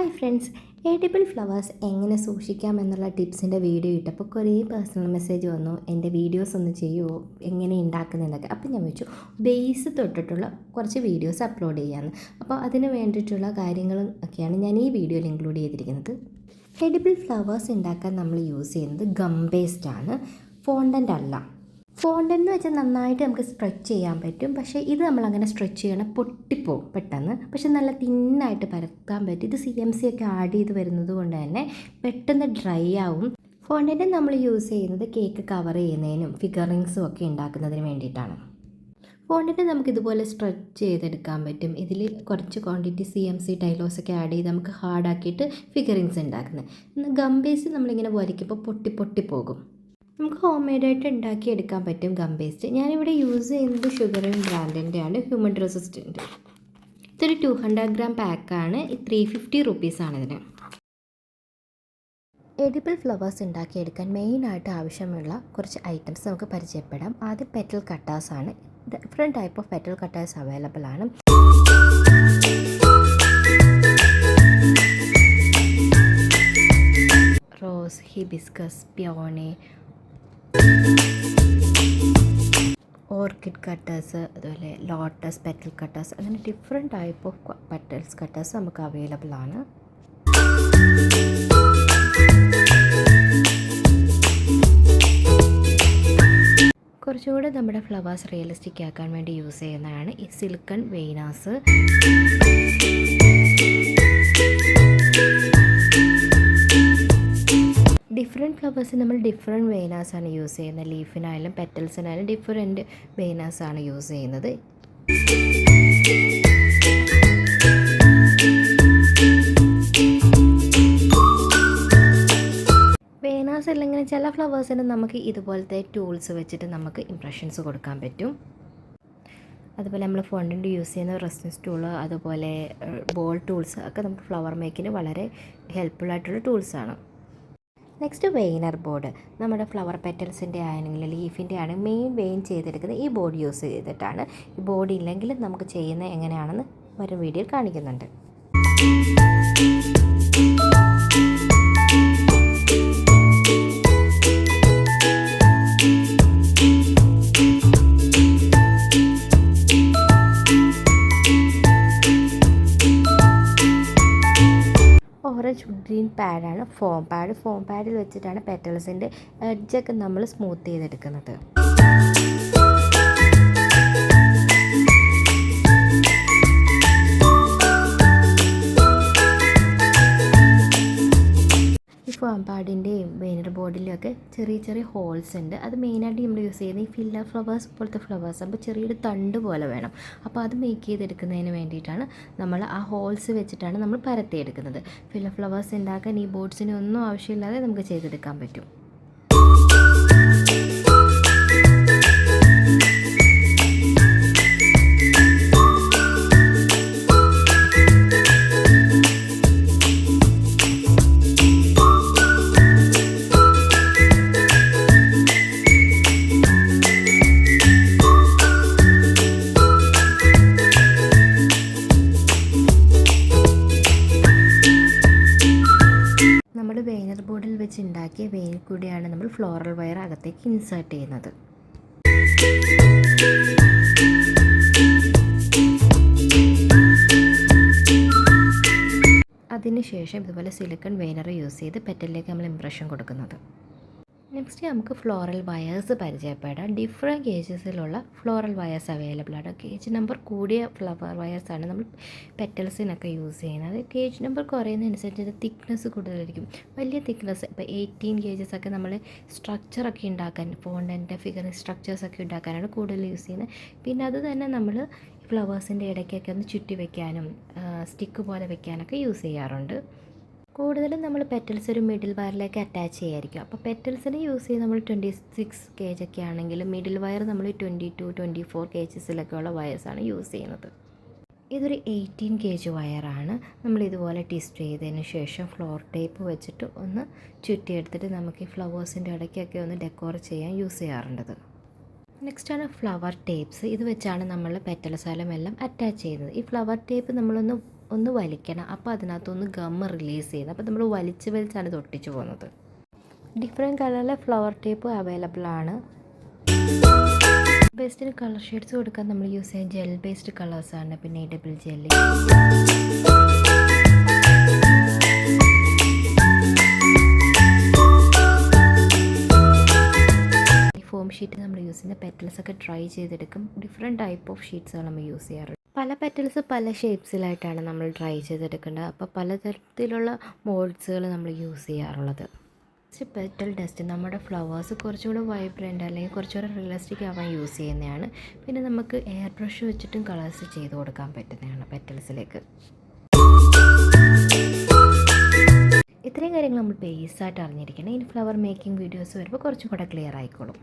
Hi friends, edible flowers എങ്ങനെ സൂക്ഷിക്കാമെന്നുള്ള ടിപ്സിൻ്റെ video ഇട്ടപ്പോൾ കുറേ പേഴ്സണൽ മെസ്സേജ് വന്നു. എൻ്റെ വീഡിയോസ് ഒന്ന് ചെയ്യുമോ, എങ്ങനെ ഉണ്ടാക്കുന്നതൊക്കെ. അപ്പോൾ ഞാൻ വെച്ചു ബേസ് തൊട്ടിട്ടുള്ള കുറച്ച് വീഡിയോസ് അപ്ലോഡ് ചെയ്യാമെന്ന്. അപ്പോൾ അതിന് വേണ്ടിയിട്ടുള്ള കാര്യങ്ങളും ഒക്കെയാണ് ഞാൻ ഈ വീഡിയോയിൽ ഇൻക്ലൂഡ് ചെയ്തിരിക്കുന്നത്. എഡിബിൾ ഫ്ലവേഴ്സ് ഉണ്ടാക്കാൻ നമ്മൾ യൂസ് ചെയ്യുന്നത് ഗം പേസ്റ്റാണ്, ഫോണ്ടൻ്റ് അല്ല. ഫോണ്ടൻ്റ് എന്ന് വെച്ചാൽ നന്നായിട്ട് നമുക്ക് സ്ട്രെച്ച് ചെയ്യാൻ പറ്റും. പക്ഷേ ഇത് നമ്മളങ്ങനെ സ്ട്രെച്ച് ചെയ്യണം, പൊട്ടിപ്പോവും പെട്ടെന്ന്. പക്ഷെ നല്ല തിന്നായിട്ട് പരത്താൻ പറ്റും. ഇത് CMC ഒക്കെ ആഡ് ചെയ്ത് വരുന്നത് കൊണ്ട് തന്നെ പെട്ടെന്ന് ഡ്രൈ ആവും. ഫോണ്ടൻ്റ് നമ്മൾ യൂസ് ചെയ്യുന്നത് കേക്ക് കവർ ചെയ്യുന്നതിനും ഫിഗറിങ്സും ഒക്കെ ഉണ്ടാക്കുന്നതിന് വേണ്ടിയിട്ടാണ്. ഫോണ്ടൻ്റ് നമുക്കിതുപോലെ സ്ട്രെച്ച് ചെയ്തെടുക്കാൻ പറ്റും. ഇതിൽ കുറച്ച് ക്വാണ്ടിറ്റി CMC ടൈലോസ് ഒക്കെ ആഡ് ചെയ്ത് നമുക്ക് ഹാർഡാക്കിയിട്ട് ഫിഗറിങ്സ് ഉണ്ടാക്കുന്നത്. എന്നാൽ ഗം പേസ്റ്റ് നമ്മളിങ്ങനെ വരയ്ക്കുമ്പോൾ പൊട്ടി പോകും. നമുക്ക് ഹോം മെയ്ഡായിട്ട് ഉണ്ടാക്കിയെടുക്കാൻ പറ്റും ഗം പേസ്റ്റ്. ഞാനിവിടെ യൂസ് ചെയ്യുന്നത് ഷുഗർ ആൻഡ് ബ്രാൻഡിൻ്റെയാണ്, ഹ്യൂമൻ റെസിസ്റ്റൻറ്റ്. ഇതൊരു 200 ഗ്രാം പാക്കാണ്. 350 റുപ്പീസാണ് ഇതിന്. എഡിബിൾ ഫ്ലവേഴ്സ് ഉണ്ടാക്കിയെടുക്കാൻ മെയിനായിട്ട് ആവശ്യമുള്ള കുറച്ച് ഐറ്റംസ് നമുക്ക് പരിചയപ്പെടാം. ആദ്യം പെറ്റൽ കട്ടേഴ്സാണ്. Different type of petal cutters available ആണ്. Rose, hibiscus, peony, orchid cutters, അതുപോലെ ലോട്ടസ് പെറ്റൽ കട്ടേഴ്സ്, അങ്ങനെ different type of petals cutters നമുക്ക് അവൈലബിൾ ആണ്. കുറച്ചുകൂടെ നമ്മുടെ ഫ്ലവേഴ്സ് റിയലിസ്റ്റിക് ആക്കാൻ വേണ്ടി യൂസ് ചെയ്യുന്നതാണ് ഈ സിലിക്കൺ വെയിനാസ്. ഡിഫറെൻറ്റ് ഫ്ലവേഴ്സിന് നമ്മൾ ഡിഫറെൻറ്റ് വെയിനാസാണ് യൂസ് ചെയ്യുന്നത്. ലീഫിനായാലും പെറ്റൽസിനായാലും ഡിഫറെൻറ്റ് വെയിനാസാണ് യൂസ് ചെയ്യുന്നത്. വെയിനാസ് അല്ലെങ്കിൽ ചില ഫ്ലവേഴ്സിന് നമുക്ക് ഇതുപോലത്തെ ടൂൾസ് വെച്ചിട്ട് നമുക്ക് ഇംപ്രഷൻസ് കൊടുക്കാൻ പറ്റും. അതുപോലെ നമ്മൾ ഫോണ്ടൻ്റ് യൂസ് ചെയ്യുന്ന റെസിസ്റ്റൻസ് ടൂള്, അതുപോലെ ബോൾ ടൂൾസ് ഒക്കെ നമുക്ക് ഫ്ലവർ മേക്കിന് വളരെ ഹെൽപ്ഫുള്ളായിട്ടുള്ള ടൂൾസാണ്. Next veiner board. നമ്മുടെ ഫ്ലവർ പെറ്റൽസിൻ്റെ ആണെങ്കിൽ ലീഫിൻ്റെ ആണ് മെയിൻ വെയിൻ ചെയ്തെടുക്കുന്നത് ഈ ബോർഡ് യൂസ് ചെയ്തിട്ടാണ്. ഈ ബോർഡ് ഇല്ലെങ്കിൽ നമുക്ക് ചെയ്യുന്നത് എങ്ങനെയാണെന്ന് വരും വീഡിയോയിൽ കാണിക്കുന്നുണ്ട്. ഓറഞ്ച് ഗ്രീൻ പാഡാണ് ഫോം പാഡ്. ഫോം പാഡിൽ വെച്ചിട്ടാണ് പെറ്റൽസിൻ്റെ എഡ്ജൊക്കെ നമ്മൾ സ്മൂത്ത് ചെയ്തെടുക്കുന്നത്. ഈ ഫോം പാഡിൻ്റെയും വെയിനർ ബോർഡിലും ഒക്കെ ചെറിയ ഹോൾസ് ഉണ്ട്. അത് മെയിനായിട്ട് നമ്മൾ യൂസ് ചെയ്യുന്നത് ഈ ഫില്ലർ ഫ്ലവേഴ്സ് പോലത്തെ ഫ്ലവേഴ്സ്. അപ്പോൾ ചെറിയൊരു തണ്ട് പോലെ വേണം. അപ്പോൾ അത് മേക്ക് ചെയ്തെടുക്കുന്നതിന് വേണ്ടിയിട്ടാണ് നമ്മൾ ആ ഹോൾസ് വെച്ചിട്ടാണ് നമ്മൾ പരത്തിയെടുക്കുന്നത്. ഫില്ലർ ഫ്ലവേഴ്സ് ഉണ്ടാക്കാൻ ഈ ബോർഡ്സിന് ഒന്നും ആവശ്യമില്ലാതെ നമുക്ക് ചെയ്തെടുക്കാൻ പറ്റും. നമ്മൾ വെയിനർ ബോർഡിൽ വെച്ച് ഉണ്ടാക്കിയ വെയിൽ കൂടിയാണ് നമ്മൾ ഫ്ലോറൽ വയർ അകത്തേക്ക് ഇൻസേർട്ട് ചെയ്യുന്നത്. അതിനുശേഷം ഇതുപോലെ സിലിക്കൺ വെയിനർ യൂസ് ചെയ്ത് പെറ്റലിലേക്ക് നമ്മൾ ഇംപ്രഷൻ കൊടുക്കുന്നത്. നെക്സ്റ്റ് നമുക്ക് ഫ്ലോറൽ വയേഴ്സ് പരിചയപ്പെടാം. ഡിഫറെൻറ്റ് ഗേജസിലുള്ള ഫ്ലോറൽ വയേഴ്സ് അവൈലബിൾ ആണ്. ഗേജ് നമ്പർ കൂടിയ ഫ്ലവർ വയേഴ്സാണ് നമ്മൾ പെറ്റൽസിനൊക്കെ യൂസ് ചെയ്യുന്നത്. ഗേജ് നമ്പർ കുറയുന്നതനുസരിച്ച് തിക്നെസ് കൂടുതലായിരിക്കും. വലിയ തിക്നെസ് ഇപ്പോൾ 18 ഗേജസ് ഒക്കെ നമ്മൾ സ്ട്രക്ചറൊക്കെ ഉണ്ടാക്കാൻ, ഫോണ്ടൻ്റെ ഫിഗറിങ് സ്ട്രക്ചേഴ്സൊക്കെ ഉണ്ടാക്കാനാണ് കൂടുതൽ യൂസ് ചെയ്യുന്നത്. പിന്നെ അത് തന്നെ നമ്മൾ ഫ്ലവേഴ്സിൻ്റെ ഇടയ്ക്കൊക്കെ ഒന്ന് ചുറ്റി വയ്ക്കാനും സ്റ്റിക്ക് പോലെ വയ്ക്കാനൊക്കെ യൂസ് ചെയ്യാറുണ്ട്. കൂടുതലും നമ്മൾ പെറ്റൽസ് ഒരു മിഡിൽ വയറിലേക്ക് അറ്റാച്ച് ചെയ്യായിരിക്കും. അപ്പോൾ പെറ്റൽസിന് യൂസ് ചെയ്ത് നമ്മൾ 26 kg ഒക്കെ ആണെങ്കിലും മിഡിൽ വയർ നമ്മൾ 22-24 kg വയേഴ്സാണ് യൂസ് ചെയ്യുന്നത്. ഇതൊരു 18 kg വയറാണ്. നമ്മളിതുപോലെ ട്വിസ്റ്റ് ചെയ്തതിന് ശേഷം ഫ്ലോർ ടേപ്പ് വെച്ചിട്ട് ഒന്ന് ചുറ്റിയെടുത്തിട്ട് നമുക്ക് ഈ ഫ്ലവേഴ്സിൻ്റെ ഇടയ്ക്കൊക്കെ ഒന്ന് ഡെക്കോർ ചെയ്യാൻ യൂസ് ചെയ്യാറുണ്ടത്. നെക്സ്റ്റാണ് ഫ്ലവർ ടേപ്സ്. ഇത് വെച്ചാണ് നമ്മൾ പെറ്റൽസാലും എല്ലാം അറ്റാച്ച് ചെയ്യുന്നത്. ഈ ഫ്ലവർ ടേപ്പ് നമ്മളൊന്ന് ഒന്ന് വലിക്കണം. അപ്പോൾ അതിനകത്തൊന്ന് ഗമ്മ് റിലീസ് ചെയ്യുന്നത്. അപ്പോൾ നമ്മൾ വലിച്ചാണ് ഇത് ഒട്ടിച്ച് പോകുന്നത്. ഡിഫറെൻറ്റ് കളറിലെ ഫ്ലവർ ടേപ്പ് അവൈലബിൾ ആണ്. ബേസ്ഡിന് കളർ ഷെയ്ഡ്സ് കൊടുക്കാൻ നമ്മൾ യൂസ് ചെയ്യുന്ന ജെൽ ബേസ്ഡ് കളേഴ്സാണ്. പിന്നെ എഡിബിൾ ജെല്ലി, ഫോം ഷീറ്റ് നമ്മൾ യൂസ് ചെയ്യുന്ന പെറ്റൽസൊക്കെ ട്രൈ ചെയ്തെടുക്കും. ഡിഫറെൻറ്റ് ടൈപ്പ് ഓഫ് ഷീറ്റ്സാണ് നമ്മൾ യൂസ് ചെയ്യാറുള്ളത്. പല പെറ്റൽസ് പല ഷേപ്സിലായിട്ടാണ് നമ്മൾ ട്രൈ ചെയ്തെടുക്കേണ്ടത്. അപ്പോൾ പലതരത്തിലുള്ള മോൾഡ്സുകൾ നമ്മൾ യൂസ് ചെയ്യാറുള്ളത്. പെറ്റൽ ഡസ്റ്റ് നമ്മുടെ ഫ്ലവേഴ്സ് കുറച്ചും കൂടെ വൈബ്രൻ്റ് അല്ലെങ്കിൽ കുറച്ചുകൂടെ റിയലിസ്റ്റിക് ആവാൻ യൂസ് ചെയ്യുന്നതാണ്. പിന്നെ നമുക്ക് എയർ ബ്രഷ് വെച്ചിട്ടും കളേഴ്സ് ചെയ്ത് കൊടുക്കാൻ പറ്റുന്നതാണ് പെറ്റൽസിലേക്ക്. ഇത്രയും കാര്യങ്ങൾ നമ്മൾ ബേസായിട്ട് അറിഞ്ഞിരിക്കണം. ഇനി ഫ്ലവർ മേക്കിംഗ് വീഡിയോസ് വരുമ്പോൾ കുറച്ചും കൂടെ ക്ലിയർ ആയിക്കോളും.